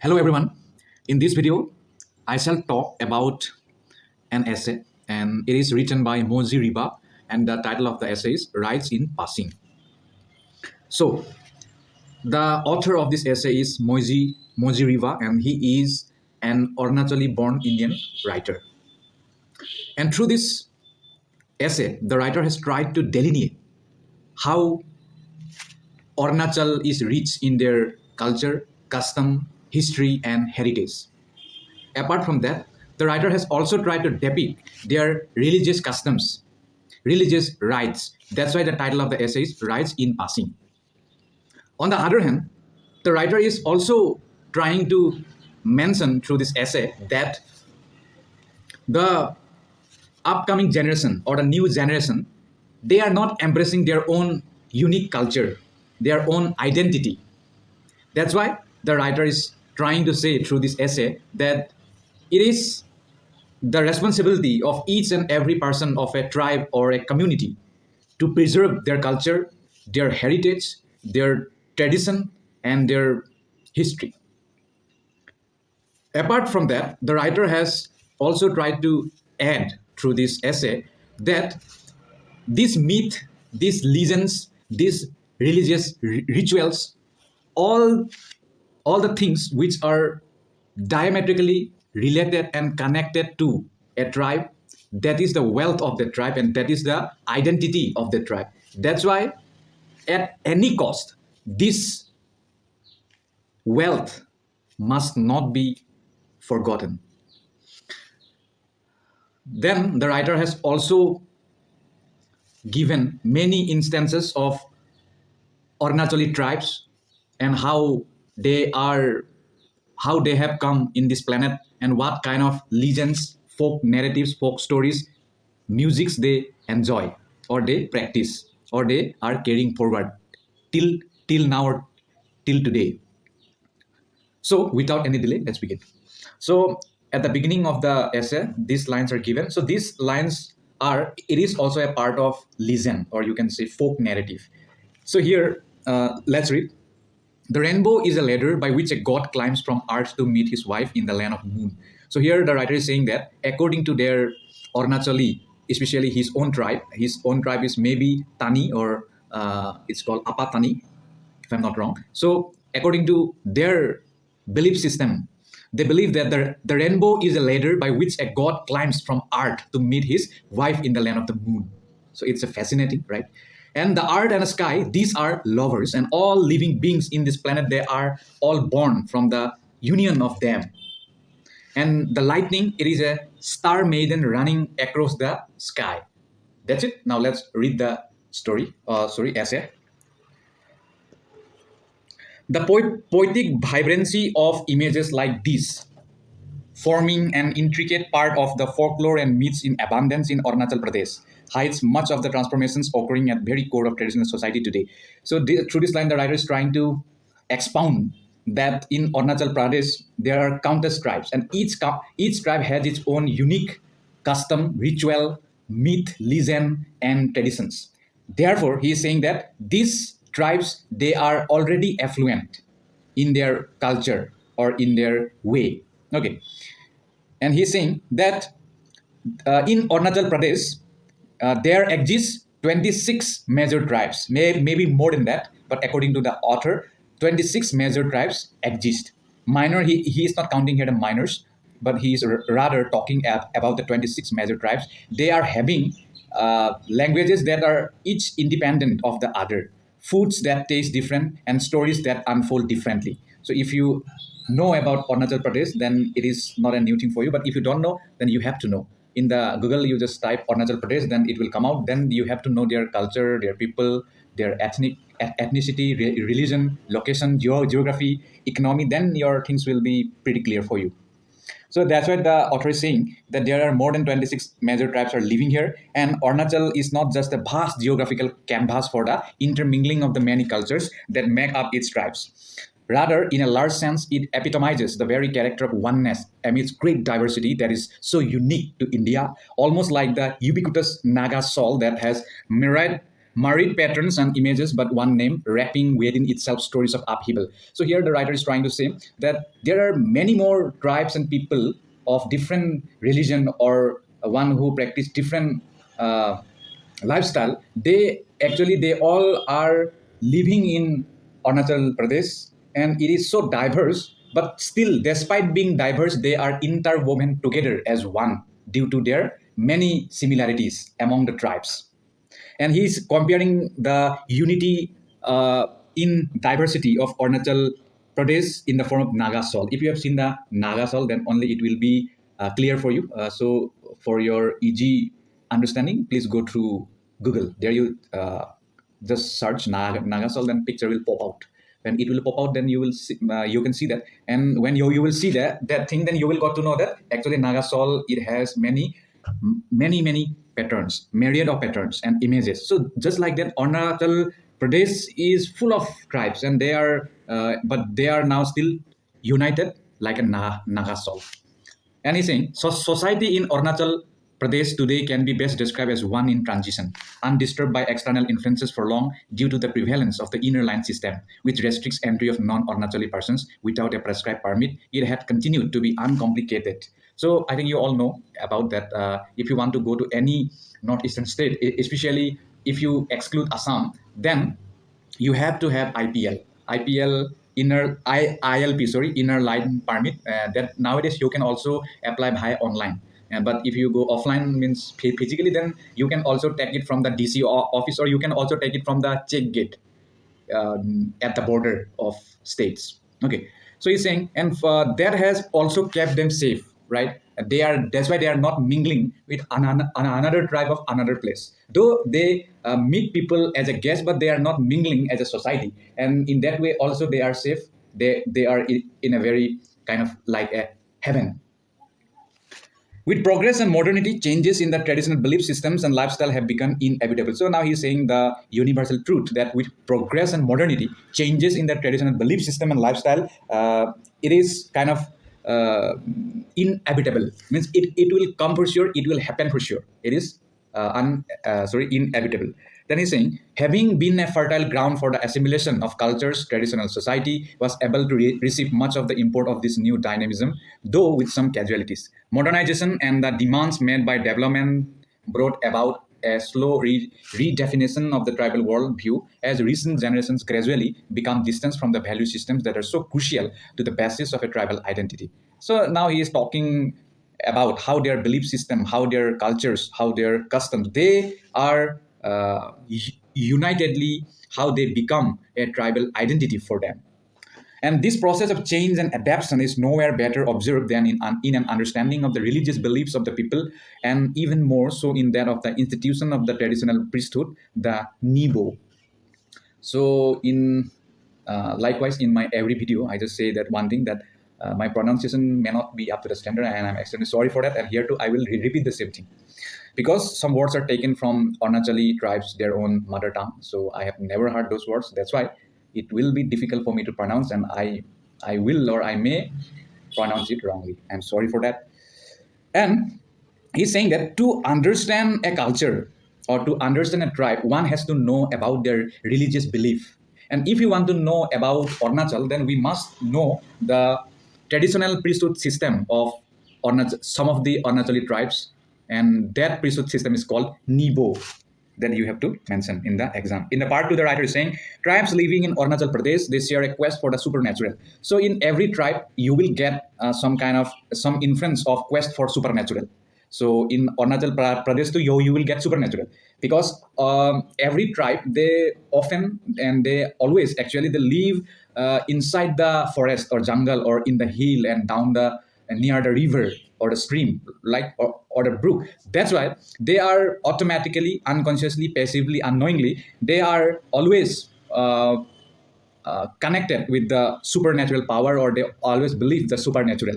Hello everyone. In this video, I shall talk about an essay and it is written by Moji Riba and the title of the essay is Rites in Passing. So, the author of this essay is Moji Riba and he is an Arunachali born Indian writer. And through this essay, the writer has tried to delineate how Arunachal is rich in their culture, custom, history, and heritage. Apart from that, the writer has also tried to depict their religious customs, religious rites. That's why the title of the essay is Rites in Passing. On the other hand, the writer is also trying to mention through this essay that the upcoming generation or the new generation, they are not embracing their own unique culture, their own identity. That's why the writer is trying to say through this essay that it is the responsibility of each and every person of a tribe or a community to preserve their culture, their heritage, their tradition, and their history. Apart from that, the writer has also tried to add through this essay that this myth, these legends, these religious rituals, all the things which are diametrically related and connected to a tribe, that is the wealth of the tribe and that is the identity of the tribe. That's why at any cost this wealth must not be forgotten. Then the writer has also given many instances of Arunachali tribes and how they have come in this planet and what kind of legends, folk narratives, folk stories, musics they enjoy or they practice or they are carrying forward till now or till today. So without any delay, let's begin. So at the beginning of the essay, these lines are given. So these lines it is also a part of legend or you can say folk narrative. So here, let's read. The rainbow is a ladder by which a god climbs from earth to meet his wife in the land of moon. So here the writer is saying that according to their Arunachali, especially his own tribe is maybe Tani or it's called Apatani, if I'm not wrong. So according to their belief system, they believe that the rainbow is a ladder by which a god climbs from earth to meet his wife in the land of the moon. So it's a fascinating, right? And the earth and the sky, these are lovers, and all living beings in this planet, they are all born from the union of them. And the lightning, it is a star maiden running across the sky. That's it. Now let's read the essay. The poetic vibrancy of images like this, forming an intricate part of the folklore and myths in abundance in Arunachal Pradesh, hides much of the transformations occurring at very core of traditional society today. So through this line, the writer is trying to expound that in Arunachal Pradesh, there are countless tribes and each tribe has its own unique custom, ritual, myth, legend, and traditions. Therefore, he is saying that these tribes, they are already affluent in their culture or in their way. Okay. And he's saying that in Arunachal Pradesh, there exists 26 major tribes, maybe more than that, but according to the author, 26 major tribes exist. Minor, he is not counting here the minors, but he is rather talking about the 26 major tribes. They are having languages that are each independent of the other, foods that taste different, and stories that unfold differently. So if you know about Arunachal Pradesh, then it is not a new thing for you. But if you don't know, then you have to know. In the Google, you just type Arunachal Pradesh, then it will come out. Then you have to know their culture, their people, their ethnicity, religion, location, geography, economy. Then your things will be pretty clear for you. So that's why the author is saying that there are more than 26 major tribes are living here. And Arunachal is not just a vast geographical canvas for the intermingling of the many cultures that make up its tribes. Rather, in a large sense, it epitomizes the very character of oneness amidst great diversity that is so unique to India, almost like the ubiquitous Naga soul that has married patterns and images, but one name wrapping within itself stories of upheaval. So here the writer is trying to say that there are many more tribes and people of different religion or one who practice different uh, lifestyle. They all are living in Arunachal Pradesh, and it is so diverse. But still, despite being diverse, they are interwoven together as one due to their many similarities among the tribes. And he's comparing the unity in diversity of Arunachal Pradesh in the form of Naga Sol. If you have seen the Naga Sol, then only it will be clear for you. So for your easy understanding, please go through Google. There you just search Naga Sol, then picture will pop out. When it will pop out, then you can see that. And when you will see that thing, then you will got to know that actually Naga Sol, it has many patterns, myriad of patterns and images. So just like that, Arunachal Pradesh is full of tribes, and but they are now still united like a Nagasol. And he's saying, so society in Arunachal Pradesh today can be best described as one in transition, undisturbed by external influences for long due to the prevalence of the inner line system, which restricts entry of non-Arunachali persons without a prescribed permit. It had continued to be uncomplicated. So I think you all know about that. If you want to go to any northeastern state, especially if you exclude Assam, then you have to have IPL ILP, sorry, inner line permit. That nowadays you can also apply via online. But if you go offline, means physically, then you can also take it from the DC office, or you can also take it from the check gate at the border of states. Okay, so he's saying, and that has also kept them safe, right? That's why they are not mingling with another tribe of another place. Though they meet people as a guest, but they are not mingling as a society, and in that way also they are safe. They are in a very kind of like a heaven. With progress and modernity, changes in the traditional belief systems and lifestyle have become inevitable. So now he's saying the universal truth that with progress and modernity, changes in the traditional belief system and lifestyle, it is kind of uh, inevitable. Means it will come for sure, it will happen for sure. It is inevitable. Then he's saying, having been a fertile ground for the assimilation of cultures, traditional society was able to receive much of the import of this new dynamism, though with some casualties. Modernization and the demands made by development brought about a slow redefinition of the tribal world view as recent generations gradually become distanced from the value systems that are so crucial to the basis of a tribal identity. So now he is talking about how their belief system, how their cultures, how their customs, they are unitedly, how they become a tribal identity for them. And this process of change and adaptation is nowhere better observed than in an understanding of the religious beliefs of the people, and even more so in that of the institution of the traditional priesthood, the Nibo. So, likewise, in my every video, I just say that one thing that my pronunciation may not be up to the standard, and I'm extremely sorry for that. And here too, I will repeat the same thing because some words are taken from Arunachali tribes, their own mother tongue. So I have never heard those words. That's why it will be difficult for me to pronounce, and I will or I may pronounce it wrongly. I'm sorry for that. And he's saying that to understand a culture or to understand a tribe, one has to know about their religious belief. And if you want to know about Arunachal, then we must know the traditional priesthood system of some of the Arunachali tribes. And that priesthood system is called Nibo. Then you have to mention in the exam. In the part two, the writer is saying, tribes living in Arunachal Pradesh, they share a quest for the supernatural. So in every tribe, you will get some influence of quest for supernatural. So in Arunachal Pradesh too, you will get supernatural because every tribe, they often and they always actually they live inside the forest or jungle or in the hill and down the near the river or the stream, like or the brook. That's why they are automatically, unconsciously, passively, unknowingly, they are always connected with the supernatural power, or they always believe the supernatural.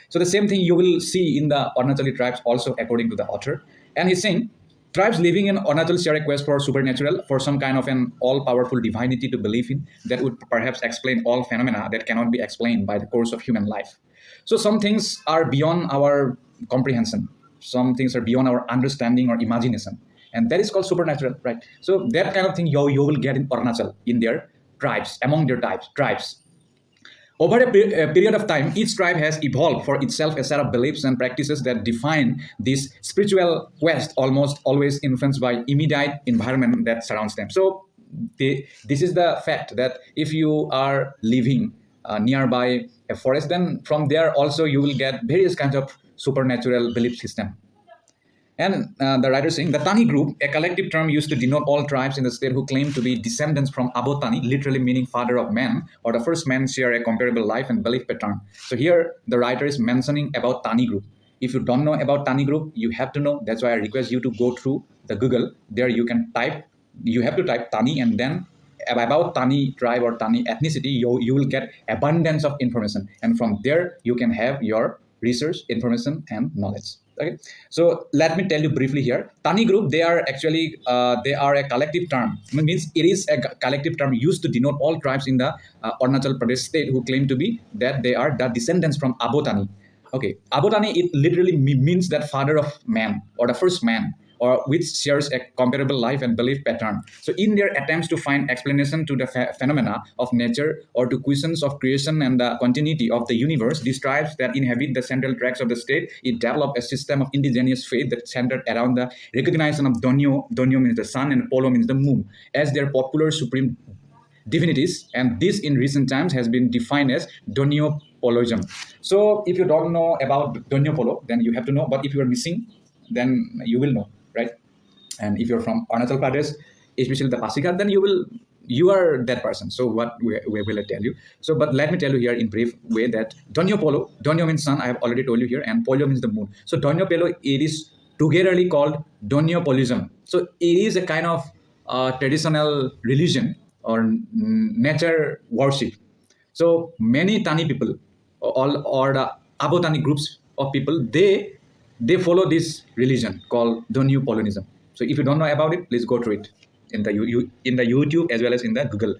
So the same thing you will see in the Arunachali tribes also, according to the author. And he's saying tribes living in Arunachal share a quest for supernatural, for some kind of an all-powerful divinity to believe in that would perhaps explain all phenomena that cannot be explained by the course of human life. So some things are beyond our comprehension. Some things are beyond our understanding or imagination. and that is called supernatural, right? So that kind of thing you will get in Arunachal, in their tribes, among their tribes. Over a period of time, each tribe has evolved for itself a set of beliefs and practices that define this spiritual quest, almost always influenced by immediate environment that surrounds them. So, this is the fact that if you are living nearby a forest, then from there also you will get various kinds of supernatural belief system. And the writer saying the Tani group, a collective term used to denote all tribes in the state who claim to be descendants from Abu Tani, literally meaning father of man, or the first man, share a comparable life and belief pattern. So here the writer is mentioning about Tani group. If you don't know about Tani group, you have to know. That's why I request you to go through the Google. There you can type, you have to type Tani, and then about Tani tribe or Tani ethnicity, you will get abundance of information. And from there, you can have your research, information, and knowledge. Okay, so let me tell you briefly here. Tani group, they are actually they are a collective term. It means it is a collective term used to denote all tribes in the Arunachal Pradesh state who claim to be that they are the descendants from Abu Tani. Okay, Abu Tani, it literally means that father of man or the first man, or which shares a comparable life and belief pattern. So in their attempts to find explanation to the phenomena of nature or to questions of creation and the continuity of the universe, these tribes that inhabit the central tracts of the state, it developed a system of indigenous faith that centered around the recognition of Donyo. Donyo means the sun and Polo means the moon as their popular supreme divinities, and this in recent times has been defined as Donyo-Poloism. So if you don't know about Donyo-Polo, then you have to know, but if you are missing, then you will know, right? And if you're from Arunachal Pradesh, especially the Pasighat, then you are that person. So what will I tell you? So, but let me tell you here in brief way that Donyo Polo, Donyo means sun, I have already told you here, and Polo means the moon. So Donyo Polo, it is togetherly called Donyo-Polism. So it is a kind of traditional religion or nature worship. So many Tani people, or the Abu Tani groups of people, they follow this religion called Donyo-Polonism. So if you don't know about it, please go through it in the in the YouTube as well as in the Google.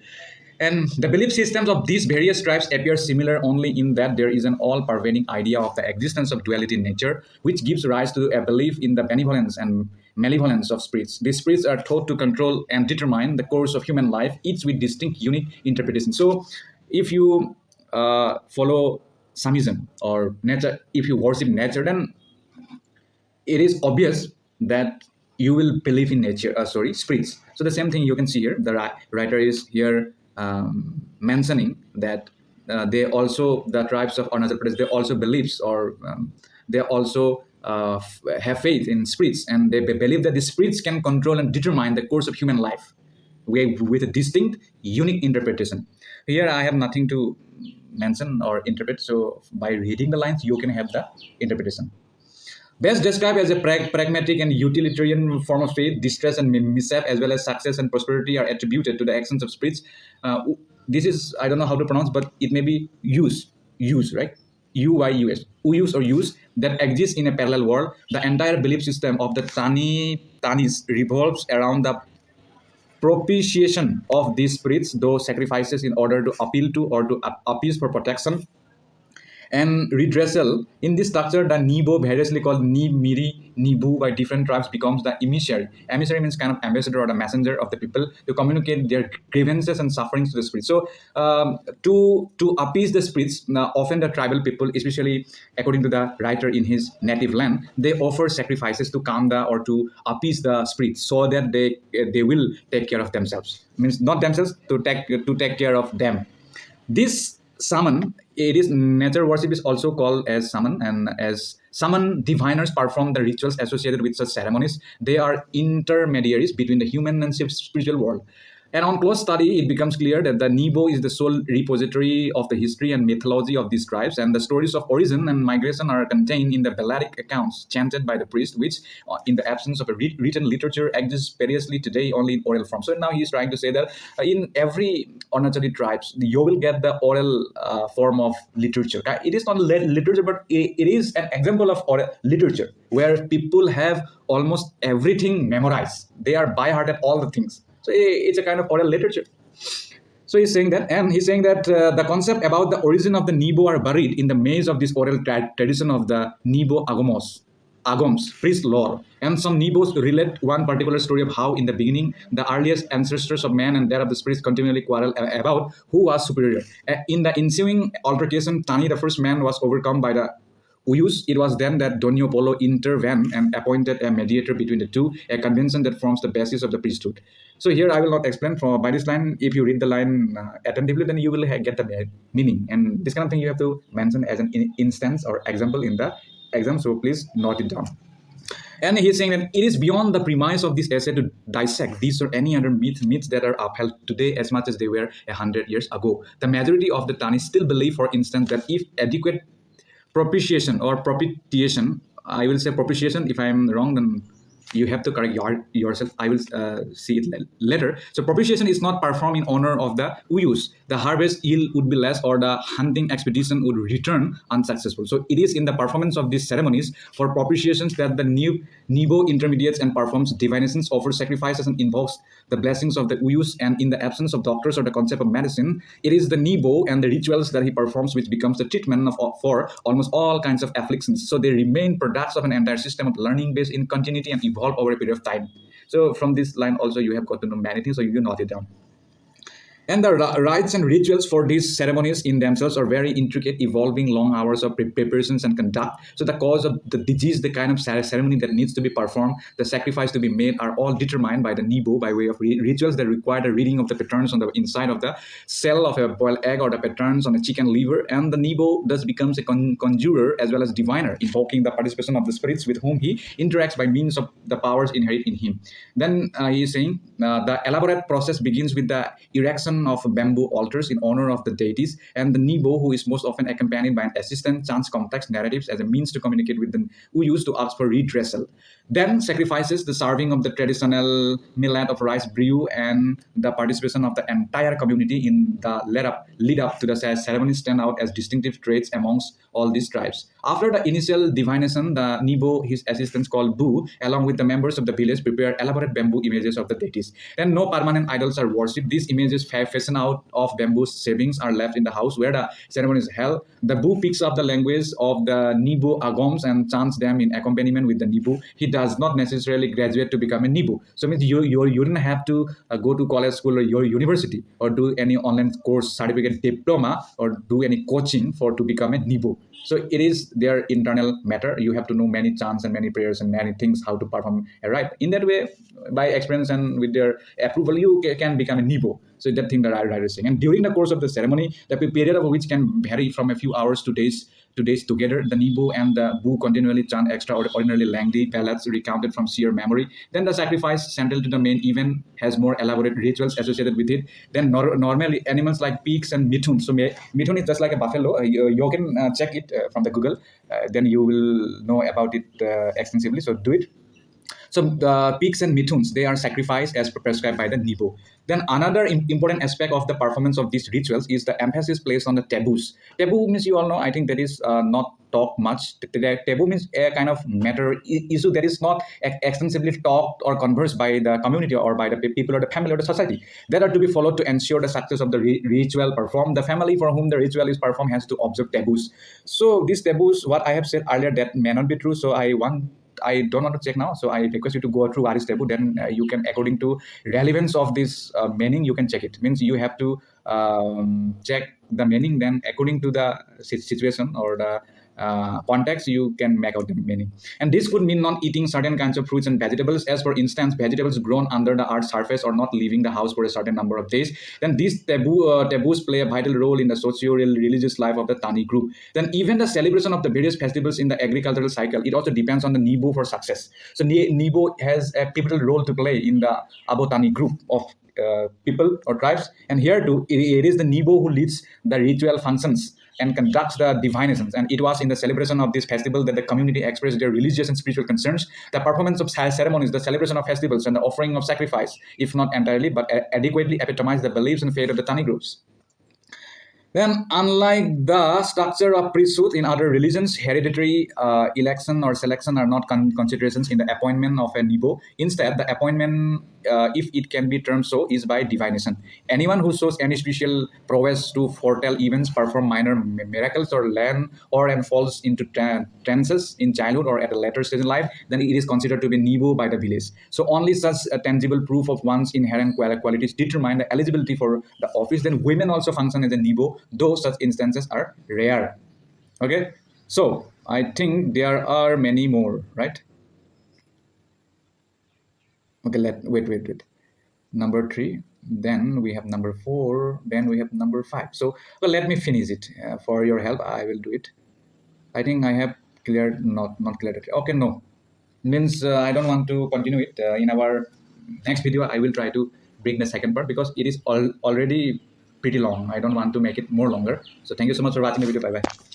And the belief systems of these various tribes appear similar only in that there is an all-pervading idea of the existence of duality in nature, which gives rise to a belief in the benevolence and malevolence of spirits. These spirits are thought to control and determine the course of human life, each with distinct, unique interpretation. So, if you follow Samism or nature, if you worship nature, then it is obvious that you will believe in nature, spirits. So the same thing you can see here. The writer is here mentioning that they also, the tribes of Arunachal Pradesh, they also believes, or they also have faith in spirits, and they believe that the spirits can control and determine the course of human life with a distinct, unique interpretation. Here I have nothing to mention or interpret, so by reading the lines, you can have the interpretation. Best described as a pragmatic and utilitarian form of faith, distress and mishap, as well as success and prosperity, are attributed to the actions of spirits. This is, I don't know how to pronounce, but it may be use, right? UYUS, Uyus or use, that exists in a parallel world. The entire belief system of the Tanis revolves around the propitiation of these spirits, though sacrifices in order to appeal to or to appease for protection and redressal. In this structure, the Nibo, variously called Nib, Miri, Nibu by different tribes, becomes the emissary. Emissary means kind of ambassador or the messenger of the people to communicate their grievances and sufferings to the spirits. So to appease the spirits, often the tribal people, especially according to the writer in his native land, they offer sacrifices to calm the or to appease the spirits so that they will take care of themselves. Means not themselves, to take care of them. This summon, it is nature worship is also called as summon, and as summon diviners perform the rituals associated with such ceremonies. They are intermediaries between the human and spiritual world. And on close study, it becomes clear that the Nibo is the sole repository of the history and mythology of these tribes, and the stories of origin and migration are contained in the balladic accounts chanted by the priest, which, in the absence of a written literature, exists variously today only in oral form. So now he's trying to say that in every Arunachali tribes, you will get the oral form of literature. It is not literature, but it is an example of oral literature where people have almost everything memorized. They are by-hearted all the things. So it's a kind of oral literature. So he's saying that, and he's saying that the concept about the origin of the Nibo are buried in the maze of this oral tradition of the Nibo Agomos. Agams, priest lore, and some Nibos relate one particular story of how, in the beginning, the earliest ancestors of man and that of the spirits continually quarrel about who was superior. In the ensuing altercation, Tani, the first man, was overcome by the Uyus. It was then that Donio Polo intervened and appointed a mediator between the two, a convention that forms the basis of the priesthood. So here I will not explain by this line. If you read the line attentively, then you will get the meaning. And this kind of thing you have to mention as an instance or example in the exam. So please note it down. And he's saying that it is beyond the premise of this essay to dissect these or any other myths that are upheld today as much as they were 100 years ago. The majority of the Tanis still believe, for instance, that if adequate propitiation or propitiation, I will say propitiation. If I am wrong, then you have to correct yourself. I will see it later. So propitiation is not performed in honor of the Uyus. The harvest yield would be less, or the hunting expedition would return unsuccessful. So it is in the performance of these ceremonies for propitiations that the new Nebo intermediates and performs divinations, offers sacrifices, and invokes the blessings of the Uyus. And in the absence of doctors or the concept of medicine, it is the Nebo and the rituals that he performs which becomes the treatment for almost all kinds of afflictions. So they remain products of an entire system of learning based in continuity and evolve over a period of time. So from this line also you have got to know many things, so you can note it down. And the rites and rituals for these ceremonies in themselves are very intricate, evolving long hours of preparations and conduct. So the cause of the disease, the kind of ceremony that needs to be performed, the sacrifice to be made are all determined by the Nebo by way of rituals that require the reading of the patterns on the inside of the cell of a boiled egg or the patterns on a chicken liver. And the Nebo thus becomes a conjurer as well as diviner, invoking the participation of the spirits with whom he interacts by means of the powers inherent in him. Then he is saying the elaborate process begins with the erection of bamboo altars in honor of the deities, and the Nebo, who is most often accompanied by an assistant, chants complex narratives as a means to communicate with the Uyus to ask for redressal. Then sacrifices, the serving of the traditional millet of rice brew, and the participation of the entire community in the lead up to the ceremony stand out as distinctive traits amongst all these tribes. After the initial divination, the Nebo, his assistants called Bu, along with the members of the village, prepare elaborate bamboo images of the deities. Then no permanent idols are worshipped. These images fashioned out of bamboo shavings are left in the house where the ceremony is held. The Bu picks up the language of the Nebo Agams and chants them in accompaniment with the Nebo. He does not necessarily graduate to become a Nebo. So it means you didn't have to go to college, school, or your university, or do any online course, certificate, diploma, or do any coaching to become a Nebo. So it is their internal matter. You have to know many chants and many prayers and many things how to perform a rite. In that way, by experience and with their approval, you can become a Nebo. So that thing that I was saying. And during the course of the ceremony, the period of which can vary from a few hours to days together, the Nebo and the Bu continually chant extraordinarily lengthy ballads recounted from sheer memory. Then the sacrifice, central to the main event, has more elaborate rituals associated with it. Then normally animals like pigs and mithun. So mithun is just like a buffalo. You can check it from the Google. Then you will know about it extensively. So do it. So the pigs and mithuns, they are sacrificed as prescribed by the Nebo. Then another important aspect of the performance of these rituals is the emphasis placed on the taboos. Taboo means, you all know, I think that is not talked much. Taboo means a kind of matter issue that is not extensively talked or conversed by the community or by the people or the family or the society, that are to be followed to ensure the success of the ritual performed. The family for whom the ritual is performed has to observe taboos. So these taboos, what I have said earlier, that may not be true. So I don't want to check now, so I request you to go through what is taboo. Then you can, according to relevance of this meaning, you can check it. Means you have to check the meaning. Then according to the situation or the context, you can make out the meaning. And this could mean not eating certain kinds of fruits and vegetables, as for instance, vegetables grown under the earth's surface, or not leaving the house for a certain number of days. Then these taboos play a vital role in the socio-religious life of the Tani group. Then even the celebration of the various festivals in the agricultural cycle, it also depends on the Nebo for success. So Nebo has a pivotal role to play in the Abotani group of people or tribes. And here too, it is the Nebo who leads the ritual functions and conducts the divinations. And it was in the celebration of this festival that the community expressed their religious and spiritual concerns. The performance of ceremonies, the celebration of festivals, and the offering of sacrifice, if not entirely, but adequately epitomize the beliefs and faith of the Tani groups. Then, unlike the structure of priesthood in other religions, hereditary election or selection are not considerations in the appointment of a Nebo. Instead, the appointment, if it can be termed so, is by divination. Anyone who shows any special prowess to foretell events, perform minor miracles, or learn or and falls into trances in childhood or at a later stage in life, then it is considered to be Nebo by the village. So only such a tangible proof of one's inherent qualities determine the eligibility for the office. Then women also function as a Nebo, though such instances are rare. Okay, so I think there are many more, right? Okay, wait. Number three, then we have number four, then we have number five. So well, let me finish it. For your help, I will do it. I think I have cleared, not cleared it. Okay, no, means I don't want to continue it. In our next video, I will try to bring the second part because it is already pretty long. I don't want to make it more longer. So thank you so much for watching the video. Bye bye.